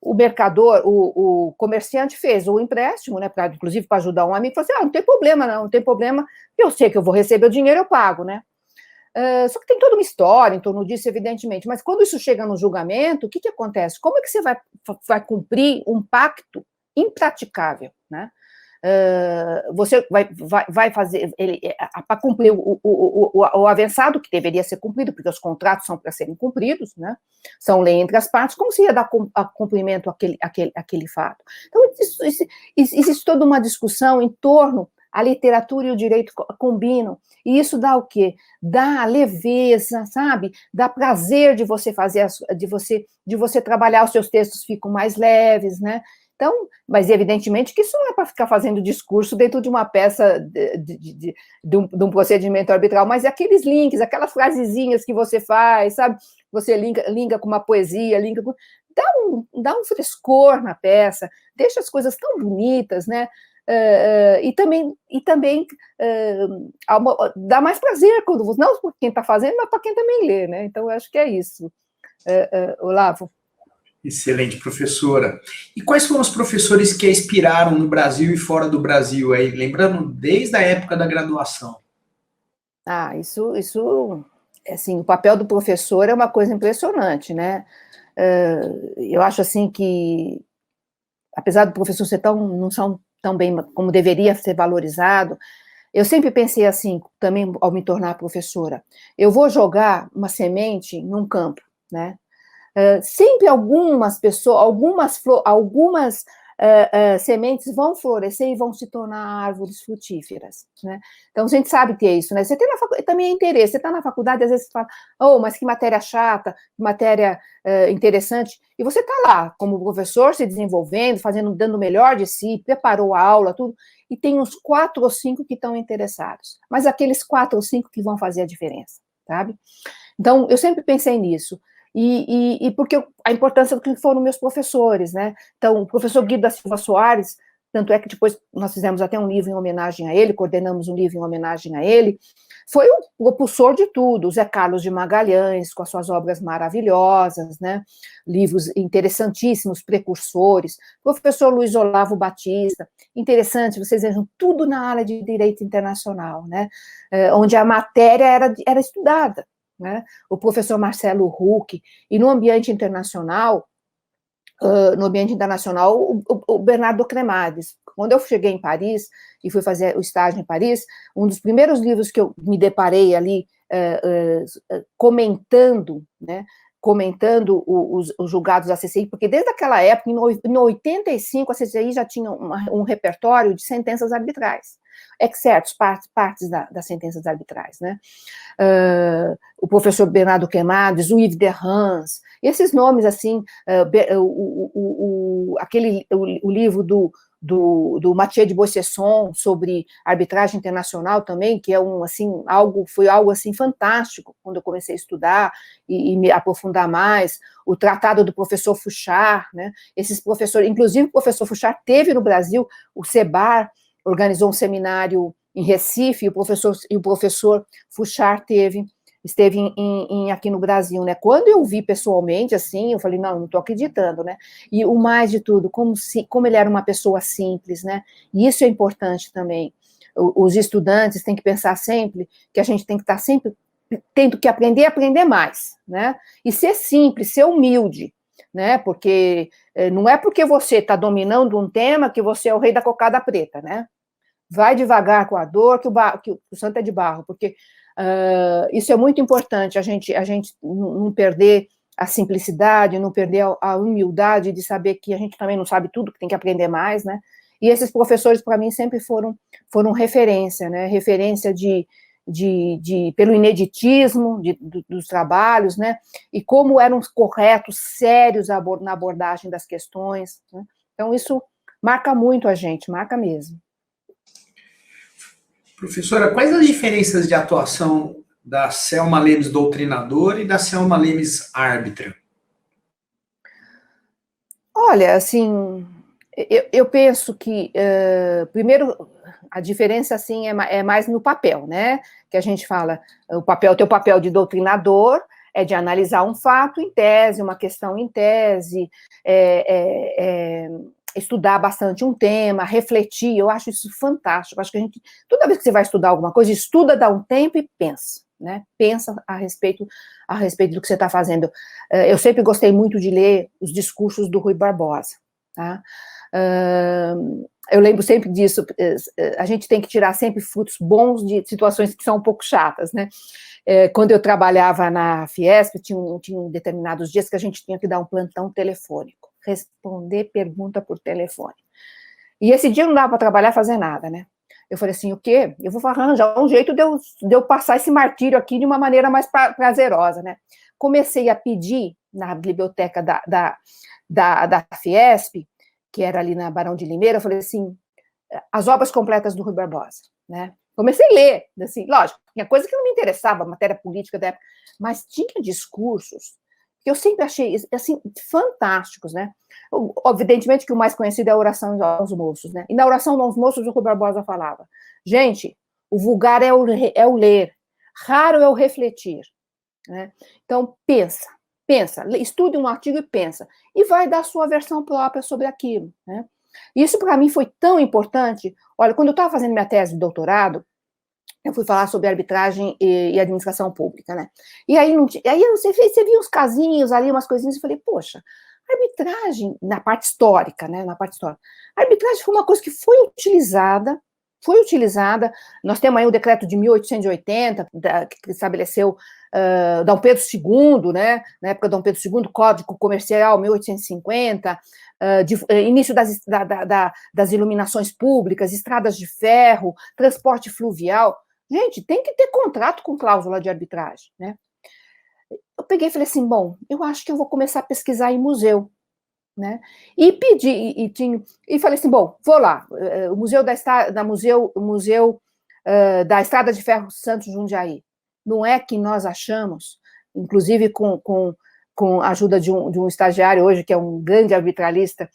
O mercador, o comerciante fez o empréstimo, né, inclusive para ajudar um amigo, falou assim, não tem problema, não tem problema, eu sei que eu vou receber o dinheiro, eu pago, né? Só que tem toda uma história em torno disso, evidentemente, mas quando isso chega no julgamento, o que acontece? Como é que você vai cumprir um pacto impraticável, né? Você vai fazer para cumprir o avançado, que deveria ser cumprido, porque os contratos são para serem cumpridos, né? São lei entre as partes, como se ia dar cumprimento àquele fato? Então, existe toda uma discussão em torno, a literatura e o direito combinam, e isso dá o quê? Dá leveza, sabe? Dá prazer de você fazer, de você trabalhar, os seus textos ficam mais leves, né? Então, mas evidentemente que isso não é para ficar fazendo discurso dentro de uma peça de um procedimento arbitral, mas é aqueles links, aquelas frasezinhas que você faz, sabe? Você linka com uma poesia, dá um frescor na peça, deixa as coisas tão bonitas, né? E também dá mais prazer quando você, não para quem está fazendo, mas para quem também lê, né? Então, eu acho que é isso, Olavo. Excelente, professora. E quais foram os professores que a inspiraram no Brasil e fora do Brasil, aí, lembrando desde a época da graduação? Isso, assim, o papel do professor é uma coisa impressionante, né? Eu acho assim que, apesar do professor não são tão bem como deveria ser valorizado, eu sempre pensei assim, também ao me tornar professora, eu vou jogar uma semente num campo, né? Sempre algumas pessoas, algumas sementes vão florescer e vão se tornar árvores frutíferas, né? Então, a gente sabe que é isso, né? Você tem também é interesse, você está na faculdade, às vezes você fala, mas que matéria chata, que matéria interessante, e você está lá, como professor, se desenvolvendo, dando o melhor de si, preparou a aula, tudo, e tem uns 4 ou 5 que estão interessados, mas aqueles 4 ou 5 que vão fazer a diferença, sabe? Então, eu sempre pensei nisso, e porque a importância do que foram meus professores, né? Então, o professor Guido da Silva Soares, tanto é que depois nós fizemos até um livro em homenagem a ele, coordenamos um livro em homenagem a ele, foi o propulsor de tudo, o Zé Carlos de Magalhães, com as suas obras maravilhosas, né? Livros interessantíssimos, precursores, professor Luiz Olavo Batista, interessante, vocês vejam, tudo na área de direito internacional, né? Onde a matéria era estudada, né? O professor Marcelo Huck, e no ambiente internacional, o Bernardo Cremades. Quando eu cheguei em Paris e fui fazer o estágio em Paris, um dos primeiros livros que eu me deparei ali comentando, né, os julgados da CCI, porque desde aquela época, em 85, a CCI já tinha um repertório de sentenças arbitrais, excertos, partes das sentenças arbitrais, né? O professor Bernardo Cremades, o Yves Derrans, esses nomes, assim, o livro do Mathieu de Boissesson sobre arbitragem internacional também, que é foi algo assim fantástico quando eu comecei a estudar e me aprofundar mais, o tratado do professor Fouchard, né? Esses professores, inclusive o professor Fouchard teve no Brasil, o CEBAR organizou um seminário em Recife, e o professor Fouchard esteve aqui no Brasil, né? Quando eu vi pessoalmente, assim, eu falei, não estou acreditando, né? E o mais de tudo, como ele era uma pessoa simples, né? E isso é importante também. Os estudantes têm que pensar sempre que a gente tem que estar sempre tendo que aprender a aprender mais, né? E ser simples, ser humilde, né? Porque não é porque você está dominando um tema que você é o rei da cocada preta, né? Vai devagar com a dor, que o santo é de barro, porque isso é muito importante, a gente não perder a simplicidade, não perder a humildade de saber que a gente também não sabe tudo, que tem que aprender mais, né? E esses professores, para mim, sempre foram referência, né? Referência pelo ineditismo dos trabalhos, né? E como eram corretos, sérios na abordagem das questões, né? Então, isso marca muito a gente, marca mesmo. Professora, quais as diferenças de atuação da Selma Lemes doutrinadora e da Selma Lemes árbitra? Olha, assim, eu penso que, primeiro, a diferença, assim, é mais no papel, né? Que a gente fala, o teu papel de doutrinador é de analisar um fato em tese, uma questão em tese, estudar bastante um tema, refletir, eu acho isso fantástico. Acho que toda vez que você vai estudar alguma coisa, estuda, dá um tempo e pensa, né? Pensa a respeito do que você está fazendo. Eu sempre gostei muito de ler os discursos do Rui Barbosa, tá? Eu lembro sempre disso, a gente tem que tirar sempre frutos bons de situações que são um pouco chatas, né? Quando eu trabalhava na Fiesp, tinha determinados dias que a gente tinha que dar um plantão telefônico, responder pergunta por telefone. E esse dia não dava para trabalhar, fazer nada, né? Eu falei assim, o quê? Eu vou arranjar um jeito de eu passar esse martírio aqui de uma maneira mais prazerosa, né? Comecei a pedir na biblioteca da Fiesp, que era ali na Barão de Limeira, eu falei assim, as obras completas do Rui Barbosa, né? Comecei a ler, assim, lógico, tinha coisa que não me interessava, matéria política da época, mas tinha discursos que eu sempre achei, assim, fantásticos, né? Evidentemente que o mais conhecido é a oração aos moços, né? E na oração aos moços, o Rui Barbosa falava, gente, o vulgar é o ler, raro é o refletir, né? Então, pensa, estude um artigo e pensa, e vai dar sua versão própria sobre aquilo, né? Isso, para mim, foi tão importante. Olha, quando eu estava fazendo minha tese de doutorado, eu fui falar sobre arbitragem e administração pública, né? E aí, você via uns casinhos ali, umas coisinhas, e falei, poxa, arbitragem, na parte histórica, né? Na parte histórica, a arbitragem foi uma coisa que foi utilizada, nós temos aí o decreto de 1880, que estabeleceu Dom Pedro II, né? Na época de Dom Pedro II, Código Comercial, 1850, início das iluminações públicas, estradas de ferro, transporte fluvial. Gente, tem que ter contrato com cláusula de arbitragem, né? Eu peguei e falei assim, bom, eu acho que eu vou começar a pesquisar em museu, né? E pedi, e falei assim, bom, vou lá, o Museu da Estrada de Ferro Santos Jundiaí. Não é que nós achamos, inclusive com a ajuda de um estagiário hoje, que é um grande arbitralista,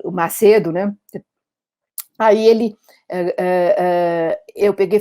o Macedo, né? Aí eu peguei e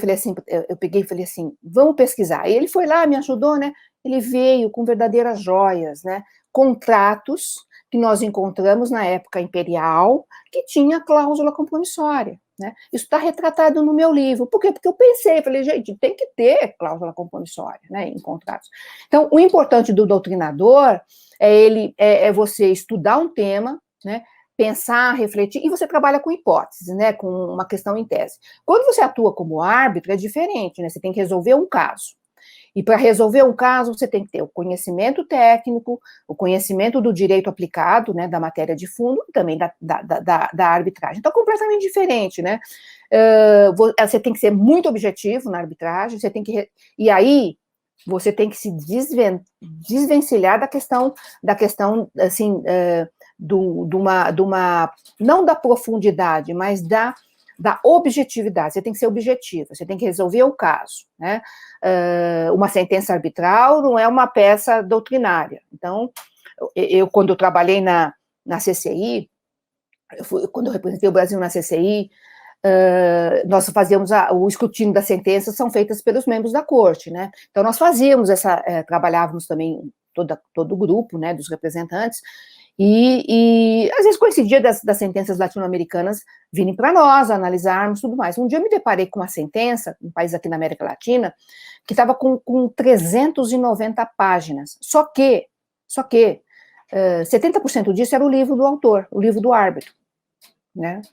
falei assim, vamos pesquisar. E ele foi lá, me ajudou, né? Ele veio com verdadeiras joias, né? Contratos que nós encontramos na época imperial, que tinha cláusula compromissória, né? Isso está retratado no meu livro. Por quê? Porque eu pensei, falei, gente, tem que ter cláusula compromissória, né, em contratos. Então, o importante do doutrinador é você estudar um tema, né, pensar, refletir, e você trabalha com hipóteses, né, com uma questão em tese. Quando você atua como árbitro, é diferente, né, você tem que resolver um caso. E para resolver um caso, você tem que ter o conhecimento técnico, o conhecimento do direito aplicado, né, da matéria de fundo, e também da arbitragem. Então, completamente diferente, né? Você tem que ser muito objetivo na arbitragem, e aí você tem que se desvencilhar da questão assim, não da profundidade, mas da objetividade. Você tem que ser objetivo, você tem que resolver o caso, né? Uma sentença arbitral não é uma peça doutrinária. Então, quando eu trabalhei na CCI, quando eu representei o Brasil na CCI, nós fazíamos o escrutínio das sentenças, são feitas pelos membros da corte, né? Então, nós fazíamos trabalhávamos também, todo o grupo, né, dos representantes, e às vezes coincidia das sentenças latino-americanas virem para nós, analisarmos tudo mais. Um dia eu me deparei com uma sentença, um país aqui na América Latina, que estava com 390 páginas, só que 70% disso era o livro do autor, o livro do árbitro, né?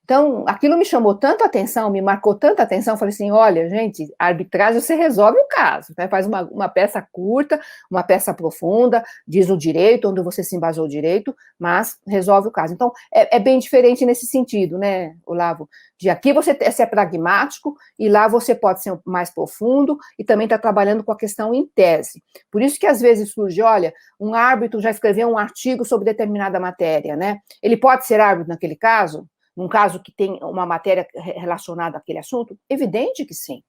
Então, aquilo me chamou tanta atenção, me marcou tanta atenção, falei assim, olha, gente, a arbitragem você resolve o caso, né? Faz uma peça curta, uma peça profunda, diz o direito, onde você se embasou o direito, mas resolve o caso. Então, é bem diferente nesse sentido, né, Olavo? De aqui você é pragmático, e lá você pode ser mais profundo, e também está trabalhando com a questão em tese. Por isso que às vezes surge, olha, um árbitro já escreveu um artigo sobre determinada matéria, né? Ele pode ser árbitro naquele caso? Num caso que tem uma matéria relacionada àquele assunto? Evidente que sim.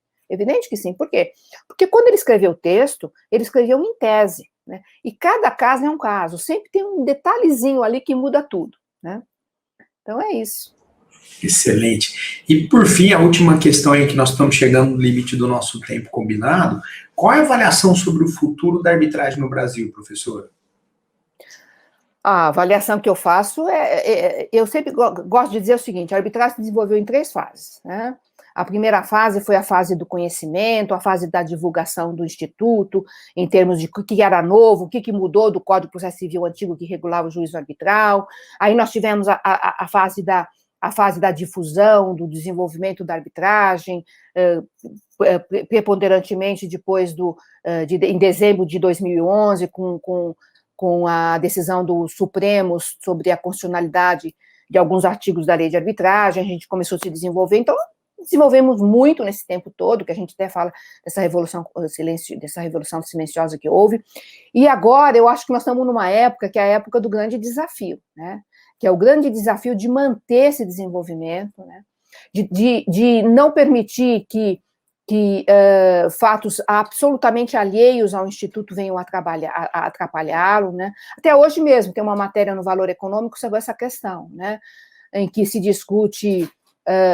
Por quê? Porque quando ele escreveu o texto, ele escreveu em tese, né? E cada caso é um caso, sempre tem um detalhezinho ali que muda tudo, né? Então é isso. Excelente. E por fim, a última questão aí, que nós estamos chegando no limite do nosso tempo combinado, qual é a avaliação sobre o futuro da arbitragem no Brasil, professora? A avaliação que eu faço eu sempre gosto de dizer o seguinte, a arbitragem se desenvolveu em 3 fases, né? A primeira fase foi a fase do conhecimento, a fase da divulgação do Instituto, em termos de o que era novo, o que mudou do Código de Processo Civil antigo que regulava o juízo arbitral. Aí nós tivemos a fase da difusão, do desenvolvimento da arbitragem, preponderantemente depois em dezembro de 2011, com a decisão do Supremo sobre a constitucionalidade de alguns artigos da lei de arbitragem, a gente começou a se desenvolver, então desenvolvemos muito nesse tempo todo, que a gente até fala dessa revolução silenciosa que houve, e agora eu acho que nós estamos numa época que é a época do grande desafio, né? Que é o grande desafio de manter esse desenvolvimento, né? De não permitir que que fatos absolutamente alheios ao Instituto venham a atrapalhá-lo, né? Até hoje mesmo tem uma matéria no Valor Econômico sobre essa questão, né? Em que se discute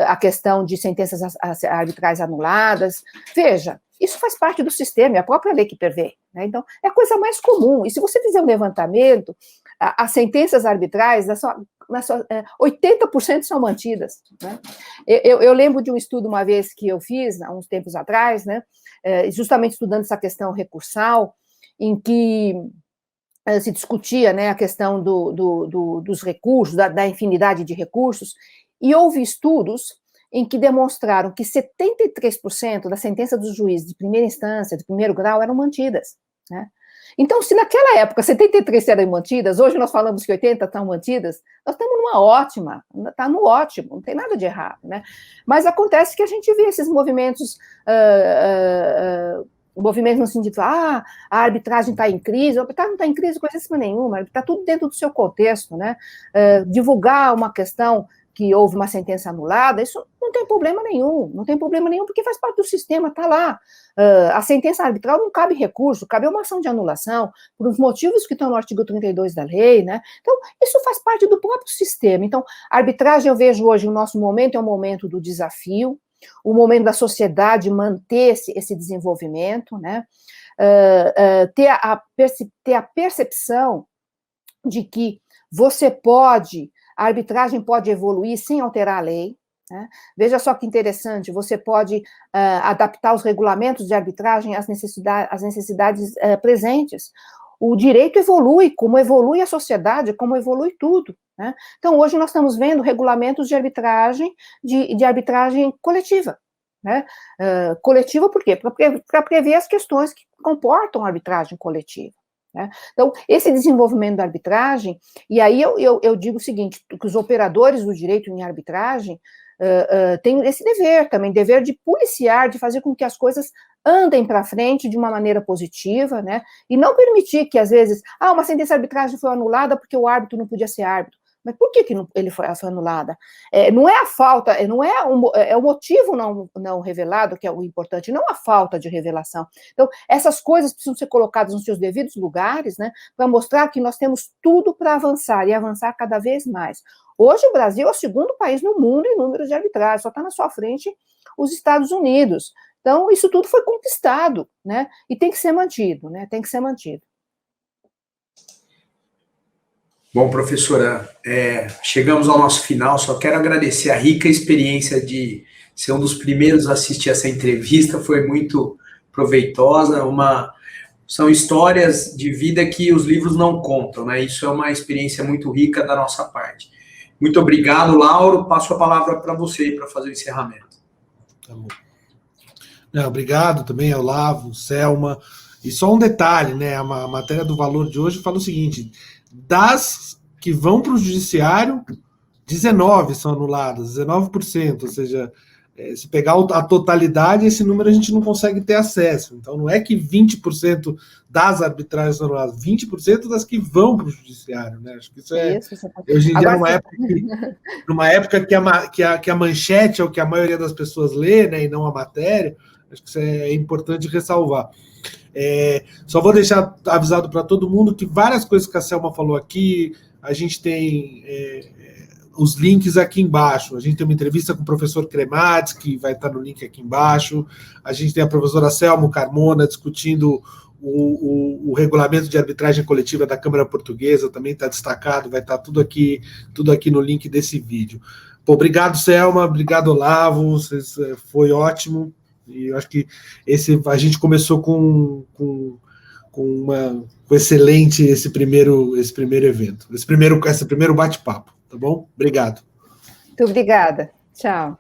a questão de sentenças arbitrais anuladas. Veja, isso faz parte do sistema, é a própria lei que prevê, né? Então, é a coisa mais comum. E se você fizer um levantamento, as sentenças arbitrais, 80% são mantidas, né? Eu lembro de um estudo uma vez que eu fiz, há uns tempos atrás, né, justamente estudando essa questão recursal, em que se discutia, né, a questão dos recursos, da infinidade de recursos, e houve estudos em que demonstraram que 73% da sentença dos juízes de primeira instância, de primeiro grau, eram mantidas, né? Então, se naquela época 73 eram mantidas, hoje nós falamos que 80 estão mantidas, nós estamos numa ótima, está no ótimo, não tem nada de errado, né? Mas acontece que a gente vê esses movimentos, movimentos no sentido de, a arbitragem está em crise, a arbitragem não está em crise coisa nenhuma, está tudo dentro do seu contexto, né? Divulgar uma questão que houve uma sentença anulada, isso não tem problema nenhum, porque faz parte do sistema, está lá. A sentença arbitral não cabe recurso, cabe uma ação de anulação, por os motivos que estão no artigo 32 da lei, né? Então, isso faz parte do próprio sistema. Então, a arbitragem, eu vejo hoje, o nosso momento é um momento do desafio, o momento da sociedade manter esse desenvolvimento, né? Ter a percepção de que a arbitragem pode evoluir sem alterar a lei, né? Veja só que interessante, você pode adaptar os regulamentos de arbitragem às necessidades presentes. O direito evolui, como evolui a sociedade, como evolui tudo, né? Então, hoje nós estamos vendo regulamentos de arbitragem, de arbitragem coletiva, né? Coletiva por quê? Para prever as questões que comportam a arbitragem coletiva, né? Então, esse desenvolvimento da arbitragem, e aí eu digo o seguinte, que os operadores do direito em arbitragem têm esse dever também, dever de policiar, de fazer com que as coisas andem para frente de uma maneira positiva, né? E não permitir que, às vezes, uma sentença de arbitragem foi anulada porque o árbitro não podia ser árbitro. Mas por que ele foi anulada? Não é a falta, é o motivo não revelado que é o importante, não a falta de revelação. Então, essas coisas precisam ser colocadas nos seus devidos lugares, né, para mostrar que nós temos tudo para avançar, e avançar cada vez mais. Hoje, o Brasil é o segundo país no mundo em número de arbitragem, só está na sua frente os Estados Unidos. Então, isso tudo foi conquistado, né, e tem que ser mantido, né, tem que ser mantido. Bom, professora, chegamos ao nosso final, só quero agradecer a rica experiência de ser um dos primeiros a assistir essa entrevista, foi muito proveitosa, são histórias de vida que os livros não contam, né? Isso é uma experiência muito rica da nossa parte. Muito obrigado, Lauro, passo a palavra para você para fazer o encerramento. Tá bom. Obrigado também ao Lavo, Selma, e só um detalhe, né? A matéria do Valor de hoje fala o seguinte: das que vão para o judiciário, 19 são anuladas, 19%, ou seja, se pegar a totalidade, esse número a gente não consegue ter acesso. Então, não é que 20% das arbitragens são anuladas, 20% das que vão para o judiciário, né? Acho que isso hoje em dia, numa época que a manchete é o que a maioria das pessoas lê, né, e não a matéria, acho que isso é importante ressalvar. Só vou deixar avisado para todo mundo que várias coisas que a Selma falou aqui, a gente tem os links aqui embaixo. A gente tem uma entrevista com o professor Cremades, que vai estar no link aqui embaixo. A gente tem a professora Selma Carmona discutindo o regulamento de arbitragem coletiva da Câmara Portuguesa, também está destacado, vai estar tudo aqui no link desse vídeo. Pô, obrigado, Selma, obrigado, Olavo, foi ótimo. E eu acho que a gente começou com excelente esse primeiro evento, esse primeiro bate-papo, tá bom? Obrigado. Muito obrigada. Tchau.